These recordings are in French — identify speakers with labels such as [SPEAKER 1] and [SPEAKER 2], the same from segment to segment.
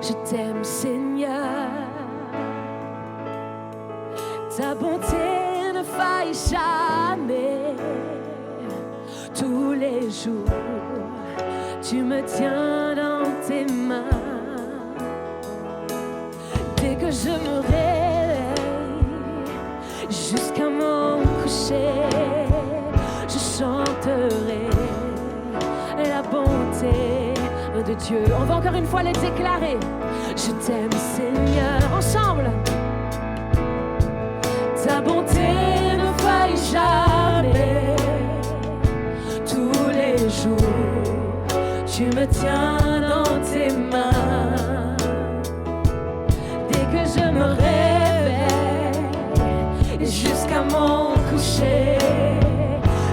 [SPEAKER 1] Je t'aime, Seigneur. Ta bonté ne faille jamais. Tous les jours, tu me tiens dans tes mains. Dès que je me réveille, jusqu'à mon coucher, je chanterai la bonté de Dieu. On va encore une fois les déclarer. Je t'aime, Seigneur. Ensemble. Ta bonté ne faille jamais. Tous les jours, tu me tiens dans tes mains. Dès que je me réveille, jusqu'à mon coucher,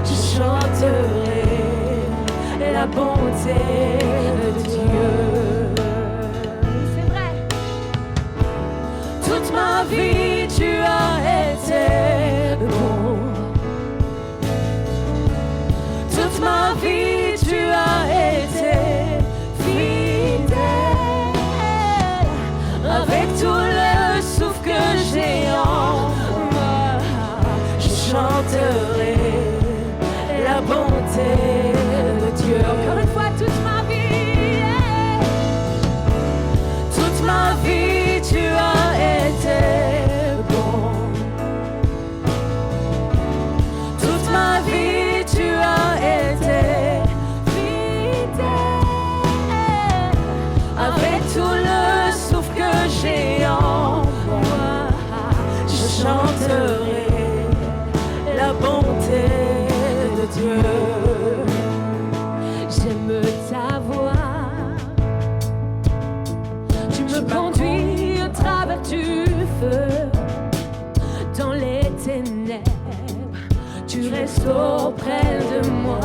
[SPEAKER 1] je chanterai la bonté de Dieu. C'est vrai. Toute ma vie, tu as été bon. Toute ma vie, tu as été fidèle. Avec tout le souffle que j'ai en moi, je chanterai la bonté de Dieu. Encore une fois, toute ma vie, toute ma vie, tu as été bon. Toute ma vie, tu as été fidèle. Avec tout le souffle que j'ai en moi, je chanterai la bonté de Dieu. J'aime ta voix. Tu me conduis au travers du feu. Dans les ténèbres, tu restes auprès de moi.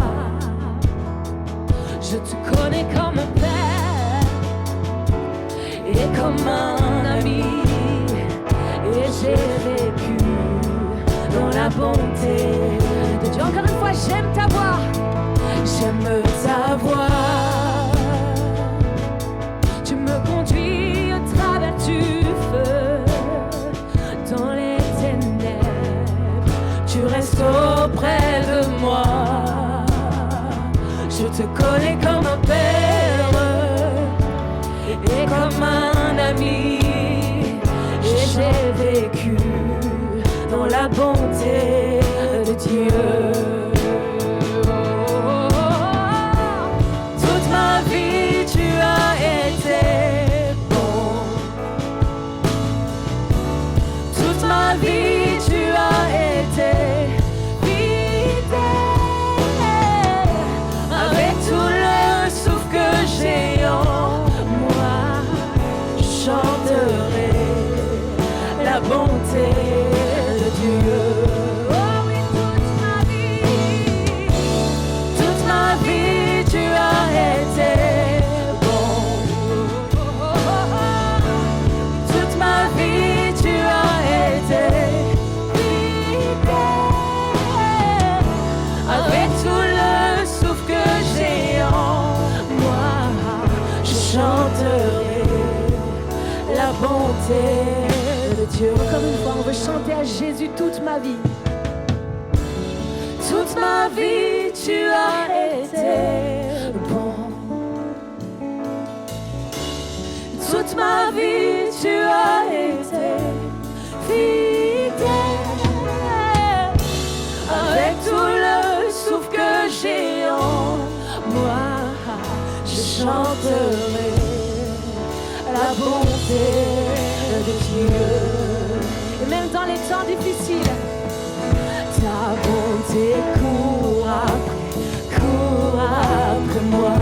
[SPEAKER 1] Je te connais comme un père et comme un ami. Et j'ai vécu dans la bonté de Dieu. Encore une fois, j'aime ta voix. J'aime ta voix. Tu me conduis au travers du feu. Dans les ténèbres, tu restes auprès de moi. Je te connais comme un père et comme un ami. Et j'ai vécu dans la bonté de Dieu. Toute ma vie, tu as été bon. Toute ma vie, tu as été fidèle. Avec tout le souffle que j'ai en moi, je chanterai la bonté de Dieu. Oh oui, toute ma vie, tu as été bon. Toute ma vie, tu as été fidèle. Avec tout le souffle que j'ai en moi, je chanterai la bonté de Dieu. Encore une fois, on veut chanter à Jésus toute ma vie. Toute ma vie, tu as été bon. Toute ma vie, tu as été fidèle. Avec tout le souffle que j'ai en moi, je chanterai la bonté de Dieu. Et même dans les temps difficiles, ta bonté court après moi.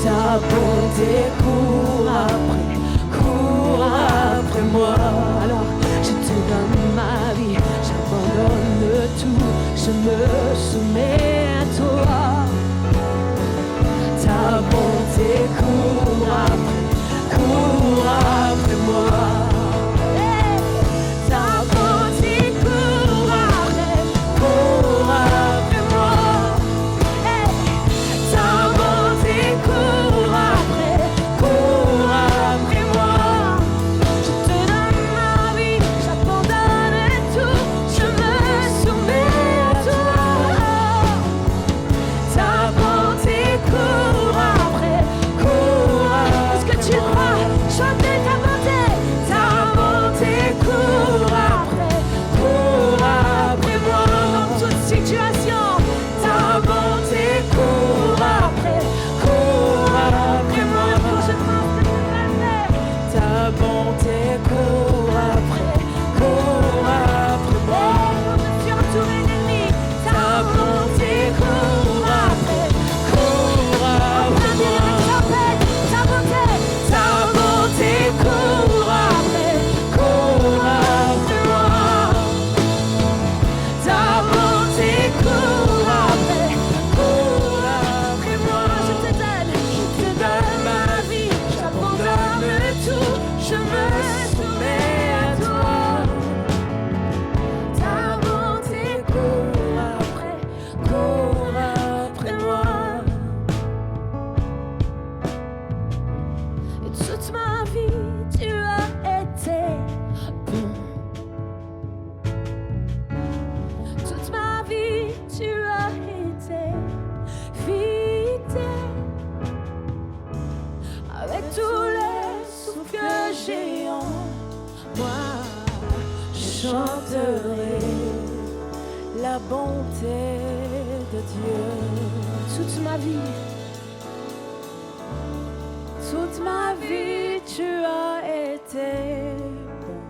[SPEAKER 1] Ta bonté court après moi. Alors je te donne ma vie, j'abandonne tout, je me soumets à toi. Ta bonté court après moi. Ta bonté court après moi. Ta bonté court après moi.
[SPEAKER 2] chanterai la bonté de Dieu.
[SPEAKER 1] Toute ma vie,
[SPEAKER 2] toute ma vie, tu as été bon.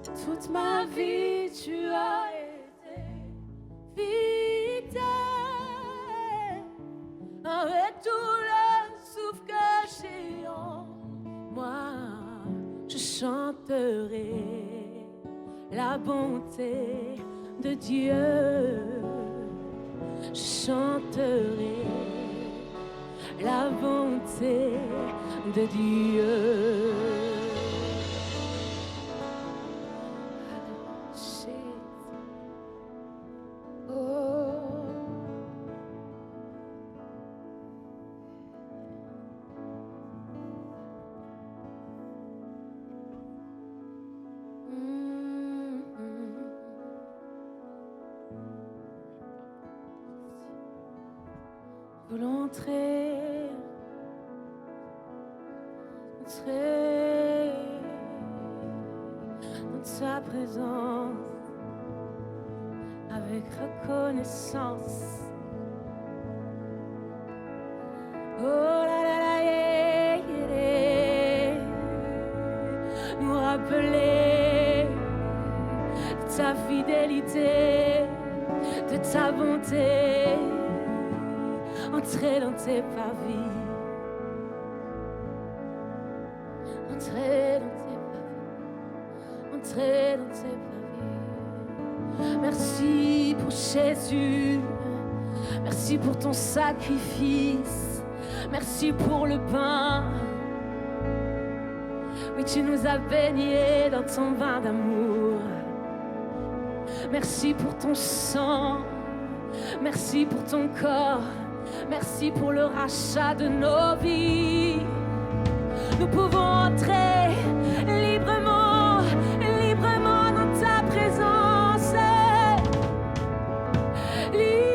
[SPEAKER 2] Toute ma vie, tu as été fidèle. Avec tout le souffle que j'ai en moi,
[SPEAKER 1] je chanterai la bonté de Dieu. Je chanterai la bonté de Dieu.
[SPEAKER 2] Voulons entrer dans ta présence avec reconnaissance. Oh là là là, yeah, yeah. Nous rappeler de ta fidélité, de ta bonté. Entrer dans tes parvis, entrer dans tes parvis, entrer dans tes parvis. Merci pour Jésus, merci pour ton sacrifice, merci pour le pain. Oui, tu nous as baignés dans ton bain d'amour. Merci pour ton sang, merci pour ton corps. Merci pour le rachat de nos vies. Nous pouvons entrer librement, librement dans ta présence. Libre.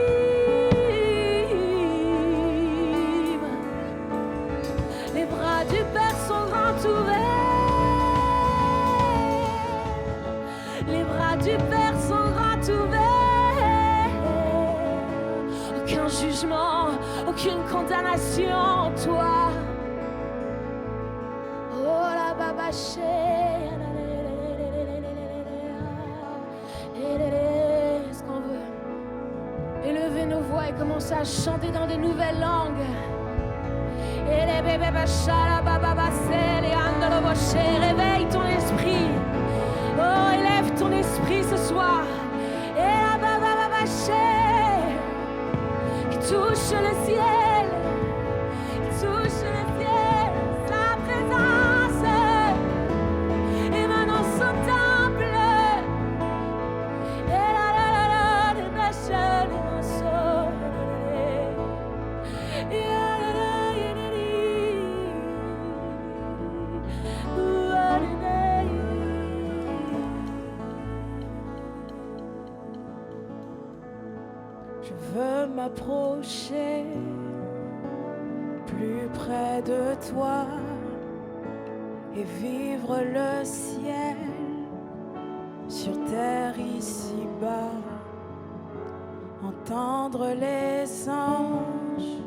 [SPEAKER 2] Les bras du Père sont grands ouverts. Les bras du Père sont grands ouverts. Aucun jugement, aucune condamnation en toi. Oh la babaché. Est-ce qu'on veut élever nos voix et commencer à chanter dans des nouvelles langues? Réveille ton esprit. Oh, élève ton esprit ce soir. Touche le ciel, touche le ciel, sa présence émanant son temple. Et la la la la, des nations et nos sauts. Je veux m'approcher plus près de toi et vivre le ciel sur terre ici-bas, entendre les anges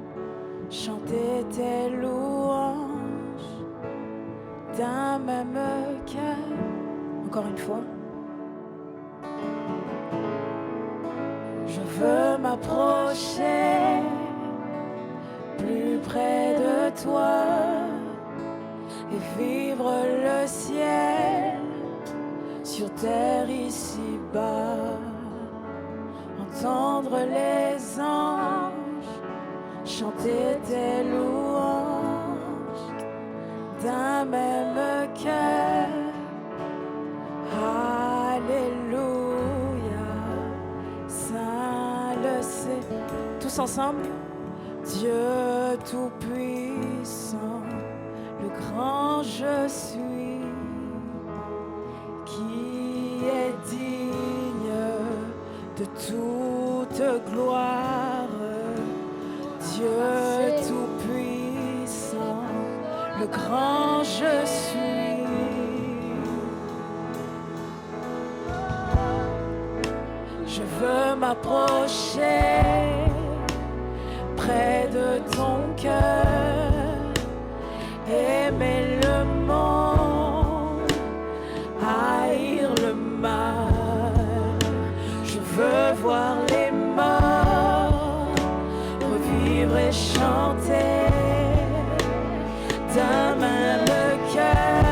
[SPEAKER 2] chanter tes louanges d'un même cœur. Encore une fois. Je veux m'approcher plus près de toi et vivre le ciel sur terre ici-bas, entendre les anges chanter tes louanges d'un même cœur. Alléluia, Saint le c'est. Tous ensemble. Dieu tout-puissant, le grand je suis, qui est digne de toute gloire. Dieu tout-puissant, le grand je suis,
[SPEAKER 3] m'approcher près de ton cœur, aimer le monde, haïr le mal. Je veux voir les morts revivre et chanter d'un même cœur.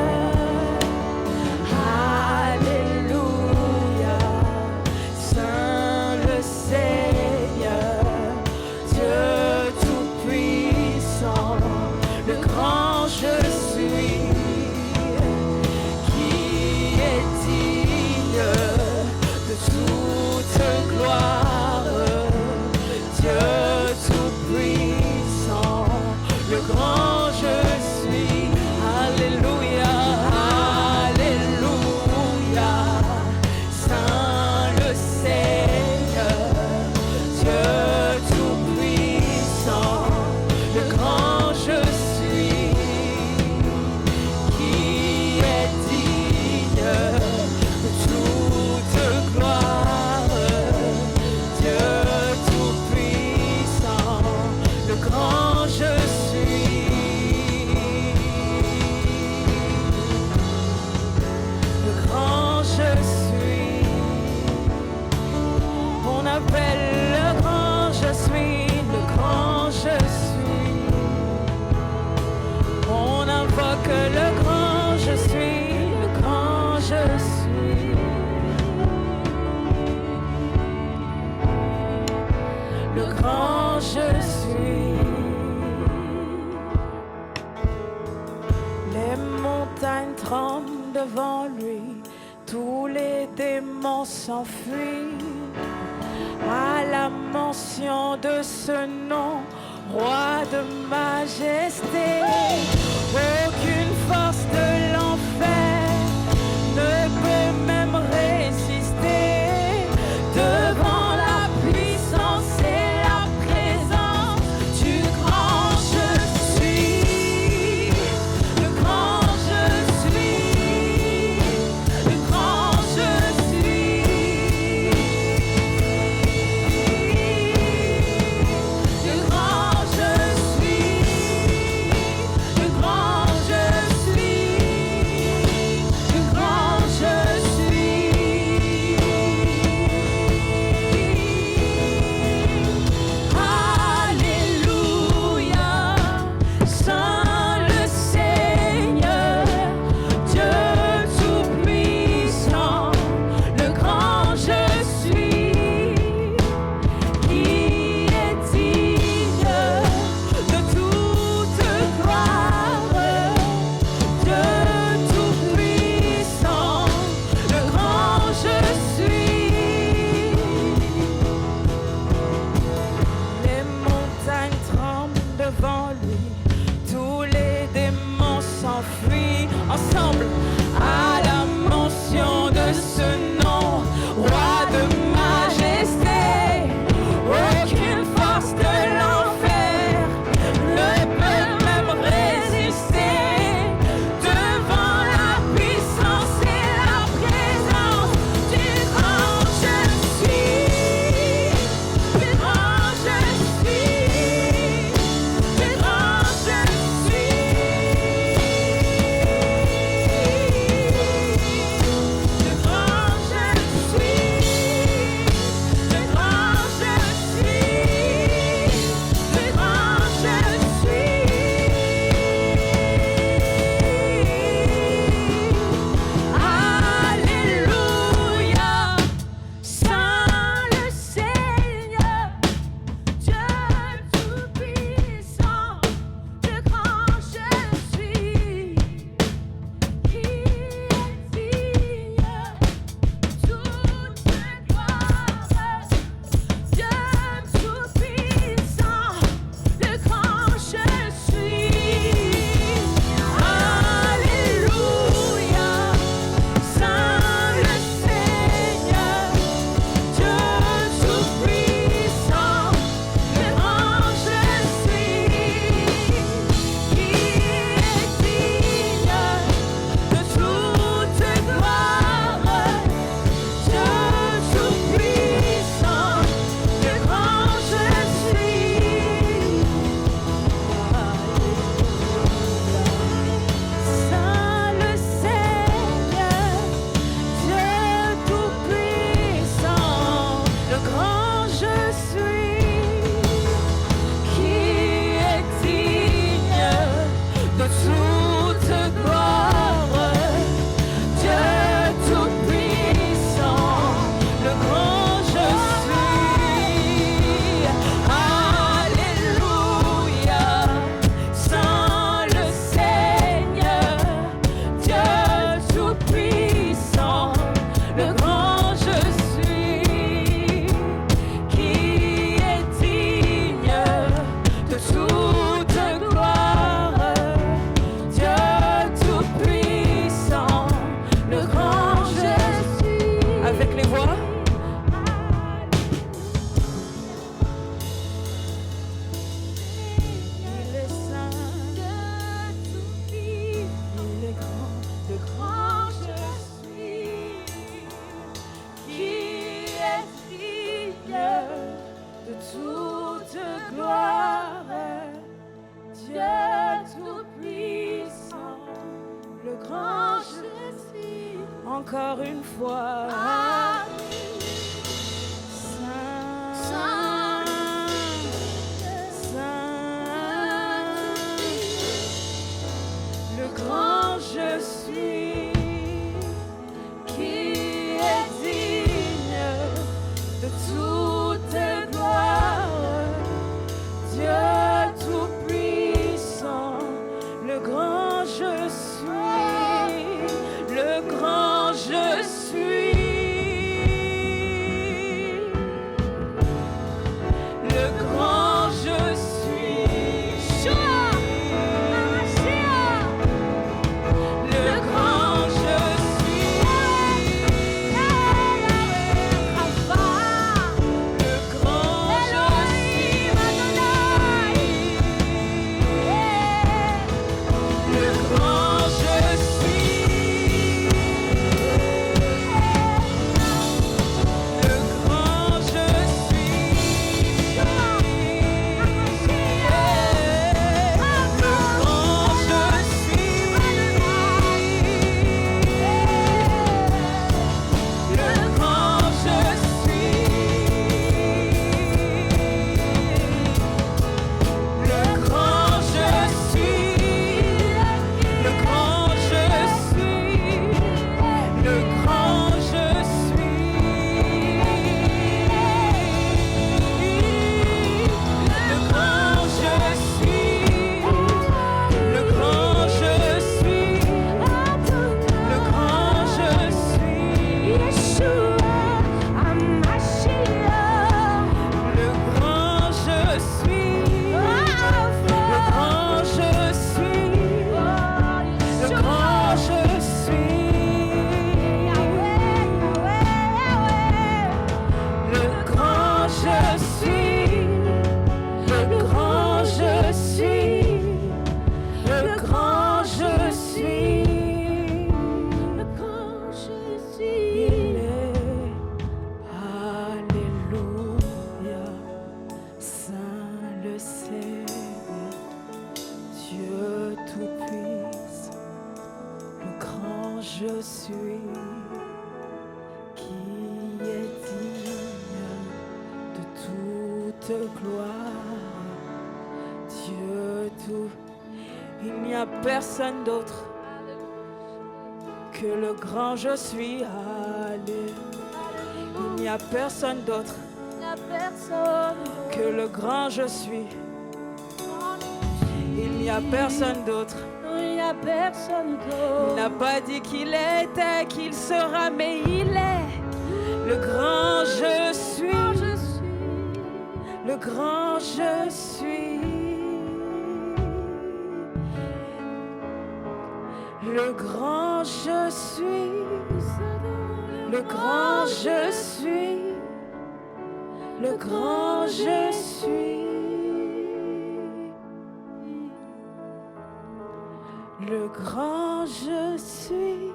[SPEAKER 3] Alléluia, Saint le Seigneur, Dieu tout-puissant, le grand je suis, qui est digne de toute gloire. Dieu tout-puissant, le grand je suis. Alléluia, Alléluia, Saint le Seigneur, Dieu tout-puissant, le grand je suis, qui est digne de toute gloire. Dieu tout-puissant, le grand je suis, le grand je suis. On appelle le grand je suis, le grand je suis. On invoque le grand je suis, le grand je suis. Le grand je suis. Les montagnes tremblent devant lui, tous les démons s'enfuient à la mention de ce nom, roi de majesté. Aucune force de l'enfer ne peut même résister devant la puissance et la présence du grand je suis. Le grand je suis, le grand je suis, le grand je suis, le grand je suis, le grand je suis. Alléluia, Saint le Seigneur, Dieu tout-puissant, le grand je suis, qui est digne de toute gloire. Dieu tout-puissant, le grand je suis. Les montagnes tremblent devant lui, tous les démons s'enfuient ensemble à la mention de ce nom, roi de majesté. Aucune force de l'enfer ne peut même résister devant la puissance et la présence du grand je suis, du grand je suis, du grand de toute gloire. Dieu tout-puissant, le grand je suis. Avec les voix. Il est saint, il est grand, le grand je suis. Qui est digne de toute gloire, Dieu tout-puissant, le grand je suis. Encore une fois. Saint, le grand je suis. Qui est digne de toute gloire, Dieu tout-puissant, le grand je suis, le grand je suis, le grand je suis, le grand je suis, le grand je suis, le grand je suis, le grand je suis, qui est digne de toute gloire, Dieu tout. Il n'y a personne d'autre que le grand je suis. Allez. Il n'y a personne d'autre que le grand je suis. Il n'y a personne d'autre.
[SPEAKER 2] Il n'y a personne d'autre.
[SPEAKER 3] Il n'a pas dit qu'il était, qu'il sera, mais il est le grand je suis. Le grand je suis. Le grand je suis. Le grand je suis. Le grand je suis. Le grand je suis,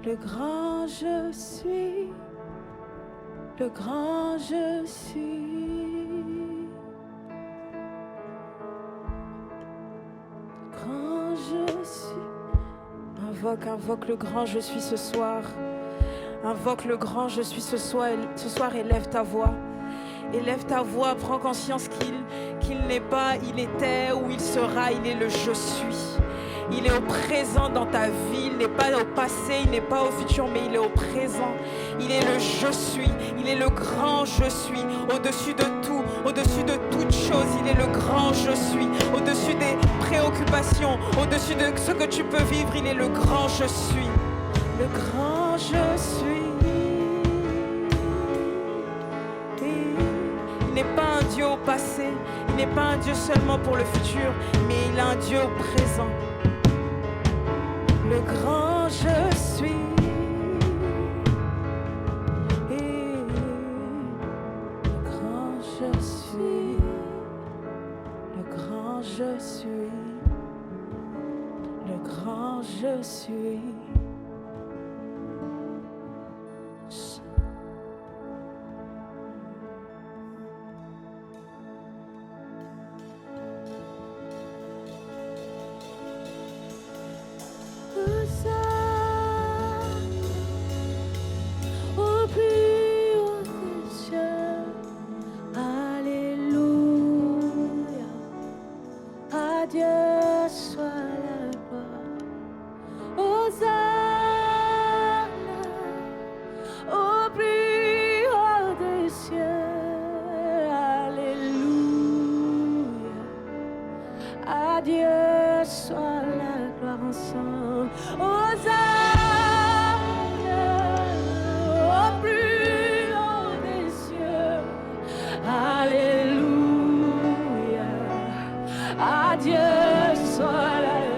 [SPEAKER 3] le grand je suis, le grand je suis, grand je suis. Invoque le grand je suis ce soir. Invoque le grand je suis ce soir et lève ta voix. Élève ta voix, prends conscience qu'il n'est pas, il était ou il sera, il est le je suis. Il est au présent dans ta vie, il n'est pas au passé, il n'est pas au futur, mais il est au présent. Il est le je suis, il est le grand je suis, au-dessus de tout, au-dessus de toute chose, il est le grand je suis, au-dessus des préoccupations, au-dessus de ce que tu peux vivre, il est le grand je suis. Le grand je suis. Il n'est pas un Dieu au passé, Il n'est pas un Dieu seulement pour le futur, mais il est un Dieu au présent. Le grand je suis. Je suis, le grand je suis, le grand je suis.
[SPEAKER 2] Adieu soit la